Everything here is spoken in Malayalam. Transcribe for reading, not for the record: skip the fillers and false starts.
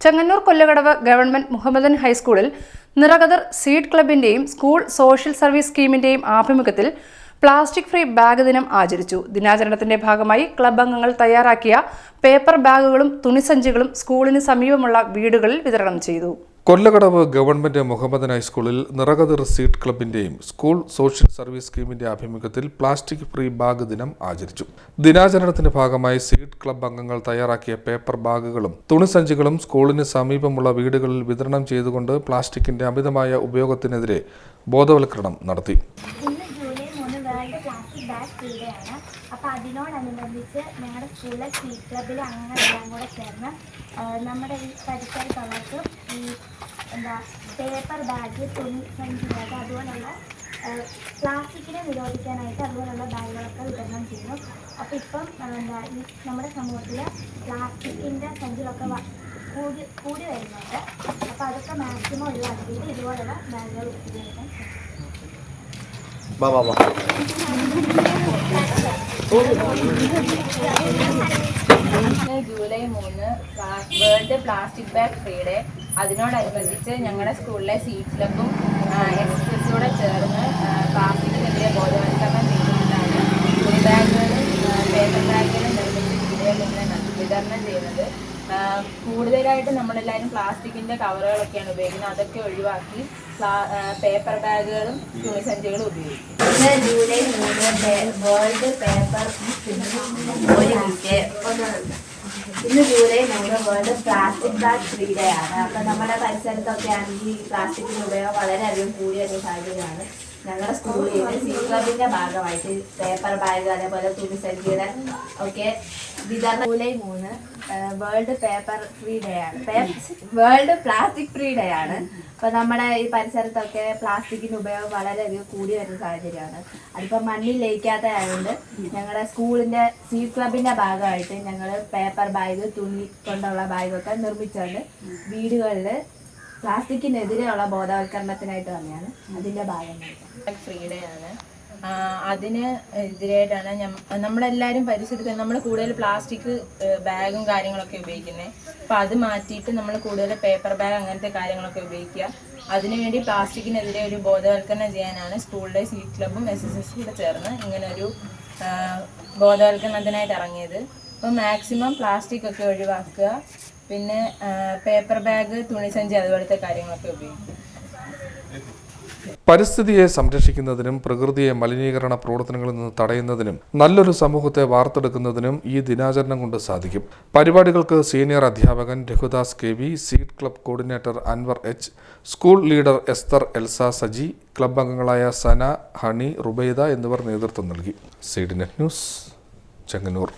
ചെങ്ങന്നൂർ കൊല്ലകടവ് ഗവൺമെന്റ് മുഹമ്മദൻ ഹൈസ്കൂളിൽ നിറകതിർ സീഡ് ക്ലബിന്റെയും സ്കൂൾ സോഷ്യൽ സർവീസ് സ്കീമിന്റെയും ആഭിമുഖ്യത്തിൽ പ്ലാസ്റ്റിക് ഫ്രീ ബാഗ് ദിനം ആചരിച്ചു. ദിനാചരണത്തിന്റെ ഭാഗമായി ക്ലബ് അംഗങ്ങൾ തയ്യാറാക്കിയ പേപ്പർ ബാഗുകളും തുണിസഞ്ചികളും സ്കൂളിന് സമീപമുള്ള വീടുകളിൽ വിതരണം ചെയ്തു. കൊല്ലകടവ് ഗവൺമെന്റ് മുഹമ്മദൻ ഹൈസ്കൂളിൽ നിറകതിർ സീഡ് ക്ലബിന്റെയും സ്കൂൾ സോഷ്യൽ സർവീസ് സ്കീമിന്റെ ആഭിമുഖ്യത്തിൽ പ്ലാസ്റ്റിക് ഫ്രീ ബാഗ് ദിനം ആചരിച്ചു. ദിനാചരണത്തിന്റെ ഭാഗമായി സീഡ് ക്ലബ് അംഗങ്ങൾ തയ്യാറാക്കിയ പേപ്പർ ബാഗുകളും തുണിസഞ്ചികളും സ്കൂളിന് സമീപമുള്ള വീടുകളിൽ വിതരണം ചെയ്തുകൊണ്ട് പ്ലാസ്റ്റിക്കിന്റെ അമിതമായ ഉപയോഗത്തിനെതിരെ ബോധവൽക്കരണം നടത്തി. അപ്പോൾ അതിനോടനുബന്ധിച്ച് ഞങ്ങളുടെ സ്കൂളിലെ സീഡ് ക്ലബ്ബിലെ അംഗങ്ങളെല്ലാം കൂടെ ചേർന്ന് നമ്മുടെ ഈ പരിസരത്തുള്ളവർക്ക് ഈ പേപ്പർ ബാഗ്, തുണി സഞ്ചി ബാഗ്, അതുപോലുള്ള പ്ലാസ്റ്റിക്കിനെ നിരോധിക്കാനായിട്ട് അതുപോലുള്ള ബാഗുകളൊക്കെ വിതരണം ചെയ്യുന്നു. അപ്പോൾ ഇപ്പം ഈ നമ്മുടെ സമൂഹത്തിൽ പ്ലാസ്റ്റിക്കിൻ്റെ സഞ്ചികളൊക്കെ കൂടി വരുന്നുണ്ട്. അപ്പോൾ അതൊക്കെ മാക്സിമം ഒഴിവാക്കിയിട്ട് ഇതുപോലുള്ള ബാഗുകൾ ഉപയോഗിക്കാൻ July 3 world plastic bag free day. അതിനോടനുബന്ധിച്ച് ഞങ്ങളുടെ സ്കൂളിലെ സീഡ് ക്ലബും എക്സസൈസോടെ ചേർന്ന് പ്ലാസ്റ്റിക്കിനെതിരെ ബോധവൽക്കരണം ചെയ്തുകൊണ്ടാണ് തുണി ബാഗുകളും പേപ്പർ ബാഗുകളും നിർമ്മിച്ച് വീടുകളിൽ വിതരണം ചെയ്യുന്നത്. കൂടുതലായിട്ട് നമ്മളെല്ലാവരും പ്ലാസ്റ്റിക്കിൻ്റെ കവറുകളൊക്കെയാണ് ഉപയോഗിക്കുന്നത്. അതൊക്കെ ഒഴിവാക്കി പേപ്പർ ബാഗുകളും തുണിസഞ്ചികളും ഉപയോഗിക്കും. ജൂലൈ 3 വേൾഡ് പേപ്പർ ഇന്ന് July 3 world plastic bag free day ആണ്. അപ്പം നമ്മുടെ പരിസരത്തൊക്കെ ആണെങ്കിൽ പ്ലാസ്റ്റിക്കിൻ്റെ ഉപയോഗം വളരെയധികം കൂടി വരുന്ന സാഹചര്യമാണ്. ഞങ്ങളുടെ സ്കൂളിൽ സീഡ് ക്ലബിൻ്റെ ഭാഗമായിട്ട് പേപ്പർ ബാഗ്, അതേപോലെ തുണിസഞ്ചിയുടെ ഒക്കെ വിതരണം. July 3 world paper free day ആണ്, വേൾഡ് പ്ലാസ്റ്റിക് ഫ്രീ ഡേ ആണ്. അപ്പോൾ നമ്മുടെ ഈ പരിസരത്തൊക്കെ പ്ലാസ്റ്റിക്കിൻ്റെ ഉപയോഗം വളരെയധികം കൂടി വരുന്ന സാഹചര്യമാണ്. അതിപ്പോൾ മണ്ണിൽ ലയിക്കാത്തതായതുകൊണ്ട് ഞങ്ങളുടെ സ്കൂളിൻ്റെ സീഡ് ക്ലബിൻ്റെ ഭാഗമായിട്ട് ഞങ്ങൾ പേപ്പർ ബാഗ്, തുണി കൊണ്ടുള്ള ബാഗൊക്കെ നിർമ്മിച്ചുകൊണ്ട് വീടുകളിൽ പ്ലാസ്റ്റിക്കിനെതിരെയുള്ള ബോധവൽക്കരണത്തിനായിട്ട് തന്നെയാണ് അതിൻ്റെ ഭാഗമായിട്ട്. ഫ്രീ ഡേ ആണ്. അതിന് എതിരായിട്ടാണ് നമ്മളെല്ലാവരും പരിസരത്ത് നമ്മൾ കൂടുതൽ പ്ലാസ്റ്റിക് ബാഗും കാര്യങ്ങളൊക്കെ ഉപയോഗിക്കുന്നത്. അപ്പോൾ അത് മാറ്റിയിട്ട് നമ്മൾ കൂടുതൽ പേപ്പർ ബാഗ് അങ്ങനത്തെ കാര്യങ്ങളൊക്കെ ഉപയോഗിക്കുക. അതിനുവേണ്ടി പ്ലാസ്റ്റിക്കിനെതിരെ ഒരു ബോധവൽക്കരണം ചെയ്യാനാണ് സ്കൂളിലെ സീഡ് ക്ലബും SSS കൂടെ ചേർന്ന് ഇങ്ങനൊരു ബോധവൽക്കരണത്തിനായിട്ട് ഇറങ്ങിയത്. അപ്പോൾ മാക്സിമം പ്ലാസ്റ്റിക് ഒക്കെ ഒഴിവാക്കുക, പിന്നെ പേപ്പർ ബാഗ്, തുണിസഞ്ചി അതുപോലത്തെ കാര്യങ്ങളൊക്കെ ഉപയോഗിക്കുക. പരിസ്ഥിതിയെ സംരക്ഷിക്കുന്നതിനും പ്രകൃതിയെ മലിനീകരണ പ്രവർത്തനങ്ങളിൽ നിന്ന് തടയുന്നതിനും നല്ലൊരു സമൂഹത്തെ വാർത്തെടുക്കുന്നതിനും ഈ ദിനാചരണം കൊണ്ട് സാധിക്കും. പരിപാടികൾക്ക് സീനിയർ അധ്യാപകൻ Raghudas KV, seed club coordinator Anwar H, school leader Esther Elsa Saji, club അംഗങ്ങളായ സന, ഹണി, റുബൈദ എന്നിവർ നേതൃത്വം നൽകി. Seed net news, Chengannur.